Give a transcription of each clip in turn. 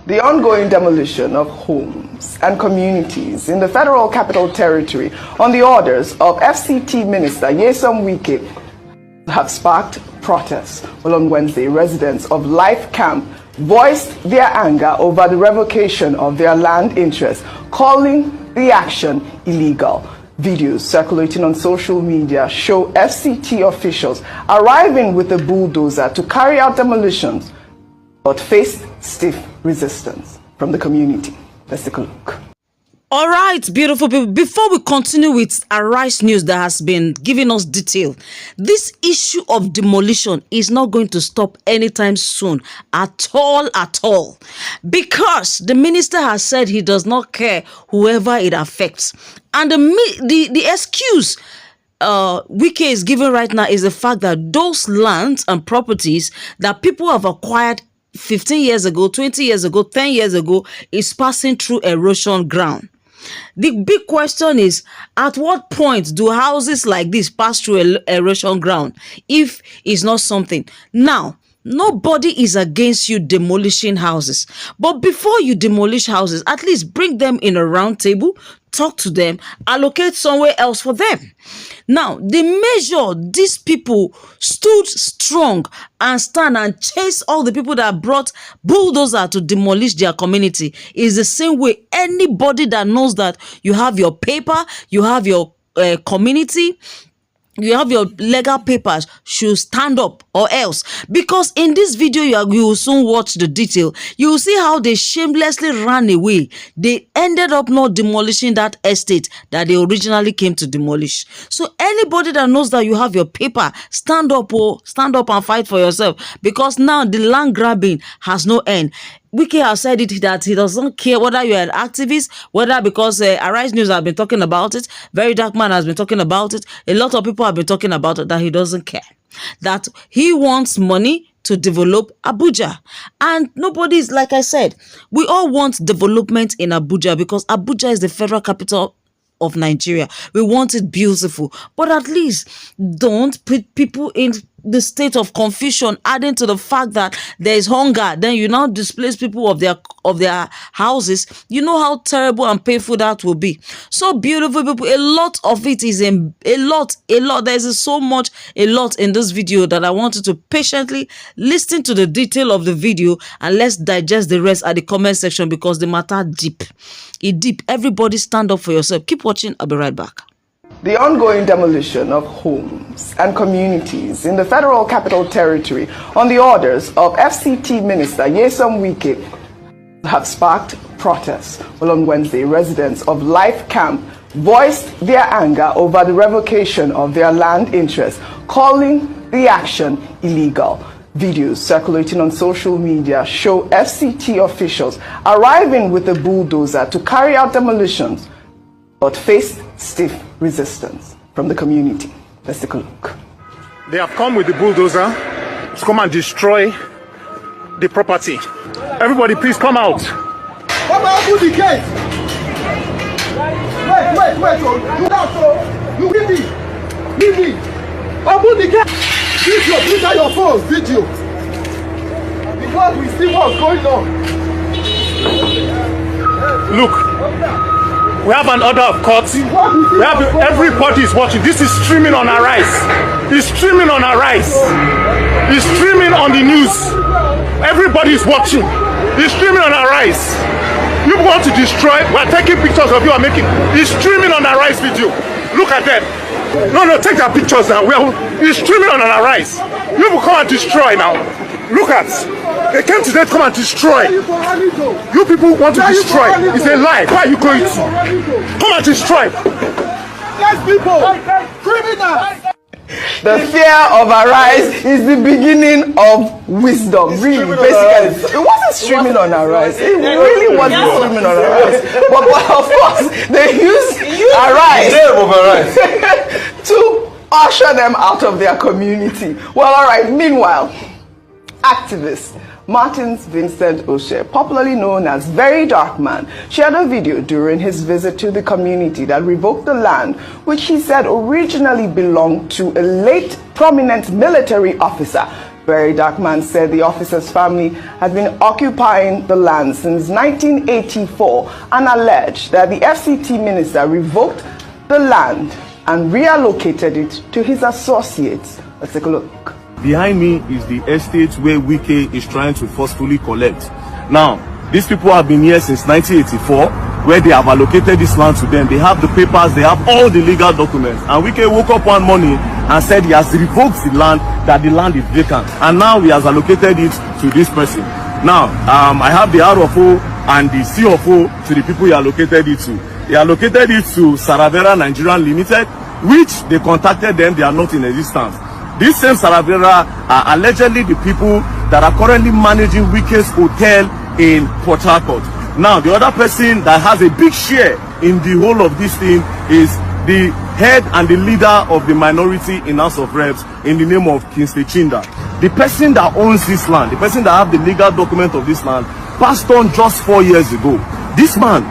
The ongoing demolition of homes and communities in the Federal Capital Territory on the orders of FCT Minister WIKE have sparked protests. Well, on Wednesday, residents of Life Camp voiced their anger over the revocation of their land interests, calling the action illegal. Videos circulating on social media show FCT officials arriving with a bulldozer to carry out demolitions, but faced stiff resistance from the community. Let's take a look. All right, beautiful people. Before we continue with Arise News that has been giving us detail, this issue of demolition is not going to stop anytime soon at all. Because the minister has said he does not care whoever it affects. And the excuse WIKE is giving right now is the fact that those lands and properties that people have acquired 15 years ago, 20 years ago, 10 years ago is passing through erosion ground. The big question is, at what point do houses like this pass through erosion ground if it's not something? Now, nobody is against you demolishing houses. But before you demolish houses, at least bring them in a round table, talk to them, allocate somewhere else for them. Now, the measure these people stood strong and stand and chase all the people that brought bulldozer to demolish their community is the same way anybody that knows that you have your paper, you have your community, you have your legal papers should stand up, or else. Because in this video, you will soon watch the detail. You will see how they shamelessly ran away. They ended up not demolishing that estate that they originally came to demolish. So anybody that knows that you have your paper, stand up and fight for yourself. Because now the land grabbing has no end. WIKE has said it that he doesn't care whether you're an activist, whether because Arise News have been talking about it, Very Dark Man has been talking about it, a lot of people have been talking about it, that he doesn't care. That he wants money to develop Abuja. And nobody's, like I said, we all want development in Abuja because Abuja is the federal capital of Nigeria. We want it beautiful. But at least don't put people in the state of confusion, adding to the fact that there is hunger. Then you now displace people of their houses. You know how terrible and painful that will be. So beautiful people, a lot of it is a lot. There's so much, a lot in this video that I want you to patiently listen to the detail of the video and let's digest the rest at the comment section because the matter deep. It deep. Everybody stand up for yourself. Keep watching. I'll be right back. The ongoing demolition of homes and communities in the Federal Capital Territory on the orders of FCT Minister WIKE have sparked protests. Well, on Wednesday, residents of Life Camp voiced their anger over the revocation of their land interests, calling the action illegal. Videos circulating on social media show FCT officials arriving with a bulldozer to carry out demolitions, but faced stiff resistance from the community. Let's take a look. They have come with the bulldozer to come and destroy the property. Everybody, please come out. Come out to the gate. Wait. You leave me. Open the gate. Please out your phone. Video. Because we see what's going on. Look. We have an order of court. We have everybody is watching. This is streaming on Arise. It's streaming on Arise. It's streaming on the news. Everybody is watching. It's streaming on Arise. You want to destroy? We're taking pictures of you and making. It's streaming on Arise video. Look at them. No, take their pictures now. It's streaming on Arise. You will come and destroy now. Look at. They came today to come and destroy. You people want to destroy. It's a lie. Where are you going to? Come and destroy. Yes, people. Criminals. The fear of Arise is the beginning of wisdom. Really, basically. It wasn't streaming on Arise. It really wasn't streaming on Arise. But of course, they used Arise to usher them out of their community. Well, all right. Meanwhile, activists Martins Vincent Oshe, popularly known as Very Dark Man, shared a video during his visit to the community that revoked the land, which he said originally belonged to a late prominent military officer Very Dark Man said the officer's family has been occupying the land since 1984 and alleged that the FCT minister revoked the land and reallocated it to his associates. Let's take a look. Behind me is the estate where WIKE is trying to forcefully collect. Now, these people have been here since 1984, where they have allocated this land to them. They have the papers, they have all the legal documents. And WIKE woke up one morning and said he has revoked the land, that the land is vacant. And now he has allocated it to this person. Now, I have the RFO and the CFO to the people he allocated it to. He allocated it to Saravera Nigeria Limited, which they contacted them, they are not in existence. These same Saravera are allegedly the people that are currently managing WIKE's hotel in Port Harcourt. Now, the other person that has a big share in the whole of this thing is the head and the leader of the minority in House of Reps in the name of Kingsley Chinda. The person that owns this land, the person that have the legal document of this land, passed on just 4 years ago. This man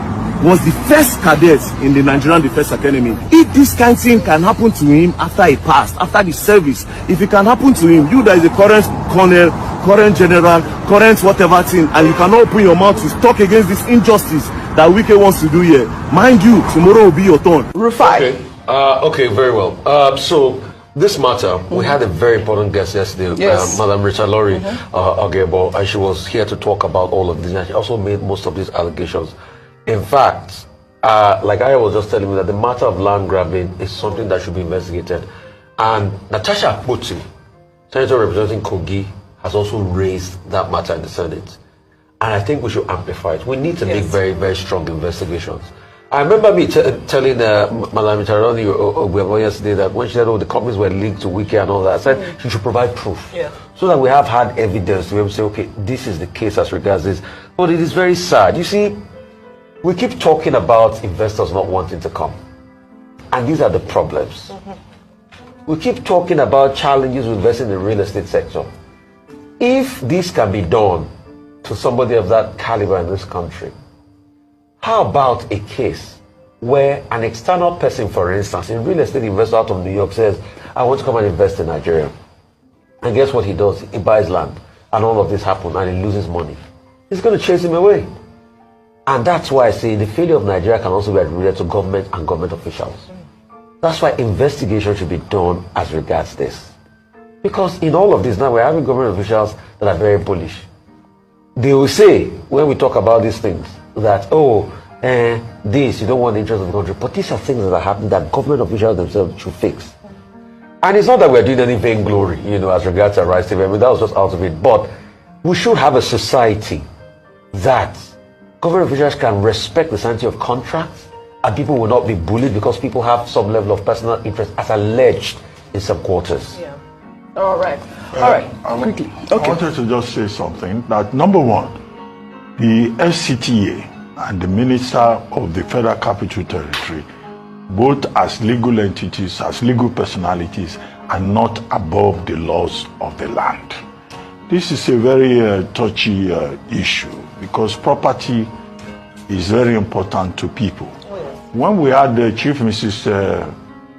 was the first cadet in the Nigerian Defense Academy. If this kind of thing can happen to him after he passed, after the service, if it can happen to him, you that is a current colonel, current general, current whatever thing, and you cannot open your mouth to talk against this injustice that WIKE wants to do here, mind you, tomorrow will be your turn. Rufai. Okay, very well. So this matter, we had a very important guest yesterday, Yes. Madam Richard Laurie Ogebo, and she was here to talk about all of this, and she also made most of these allegations. In fact, like I was just telling you, that the matter of land grabbing is something that should be investigated. And Natasha Akpoti, Senator representing Kogi, has also raised that matter in the Senate. And I think we should amplify it. We need to make very, very strong investigations. I remember me telling Madam Charoni Ogwebo yesterday that when she said, oh, the companies were linked to WIKE and all that, I said she should provide proof. So that we have had evidence to be able to say, okay, this is the case as regards this. But it is very sad. You see, we keep talking about investors not wanting to come. And these are the problems. We keep talking about challenges with investing in the real estate sector. If this can be done to somebody of that caliber in this country, how about a case where an external person, for instance, a real estate investor out of New York says, I want to come and invest in Nigeria. And guess what he does? He buys land. And all of this happens and he loses money. It's going to chase him away. And that's why I say the failure of Nigeria can also be attributed to government and government officials. That's why investigation should be done as regards this. Because in all of this now, we're having government officials that are very bullish. They will say, when we talk about these things, that, oh, this, you don't want the interest of the country. But these are things that are happening that government officials themselves should fix. And it's not that we're doing any vainglory, as regards to rights. I mean, that was just out of it. But we should have a society that government officials can respect the sanctity of contracts, and people will not be bullied because people have some level of personal interest, as alleged in some quarters. All right. All right. Quickly. Okay. I wanted to just say something that, number one, the FCTA and the Minister of the Federal Capital Territory, both as legal entities, as legal personalities, are not above the laws of the land. This is a very touchy issue because property is very important to people. When we had Chief Mrs.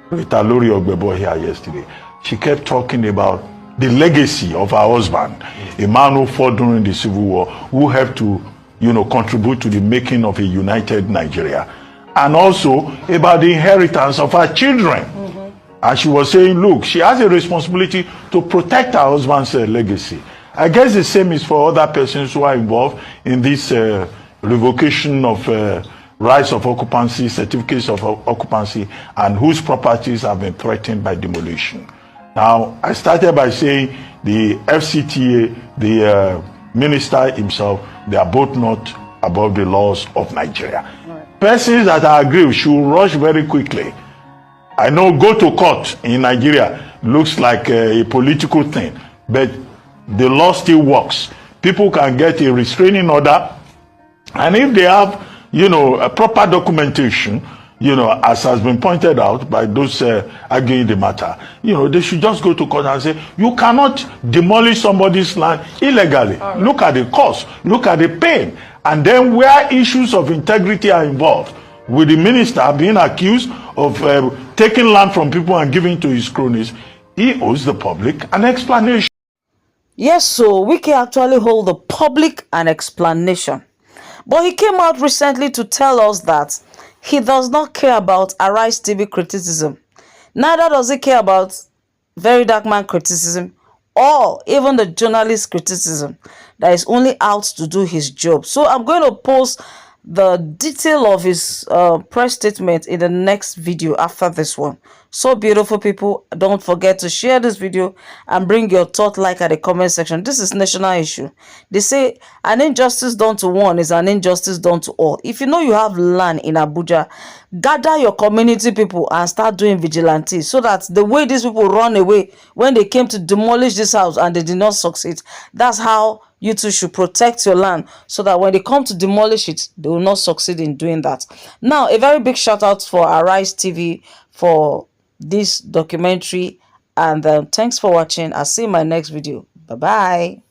Rita Laurie Ogwebo here yesterday, she kept talking about the legacy of her husband, a man who fought during the Civil War, who helped to, contribute to the making of a united Nigeria, and also about the inheritance of her children. And she was saying, look, she has a responsibility to protect her husband's legacy. I guess the same is for other persons who are involved in this revocation of rights of occupancy, certificates of occupancy, and whose properties have been threatened by demolition. Now, I started by saying the FCTA, the minister himself, they are both not above the laws of Nigeria. Persons that I agree with should rush very quickly. I know go to court in Nigeria looks like a political thing, but the law still works. People can get a restraining order, and if they have, a proper documentation, as has been pointed out by those arguing the matter, they should just go to court and say, you cannot demolish somebody's land illegally. Look at the cost, look at the pain. And then where issues of integrity are involved, with the minister being accused of taking land from people and giving to his cronies, he owes the public an explanation. Yes, so Wike actually hold the public an explanation. But he came out recently to tell us that he does not care about Arise TV criticism. Neither does he care about Very Dark Man criticism or even the journalist criticism that is only out to do his job. So I'm going to post the detail of his press statement in the next video after this one. So beautiful people, don't forget to share this video and bring your thought like at the comment section. This is national issue. They say an injustice done to one is an injustice done to all. If you know you have land in Abuja, gather your community people and start doing vigilante, so that the way these people run away when they came to demolish this house and they did not succeed, that's how you too should protect your land, so that when they come to demolish it, they will not succeed in doing that. Now, a very big shout out for Arise TV for this documentary, and thanks for watching. I'll see you in my next video. Bye bye.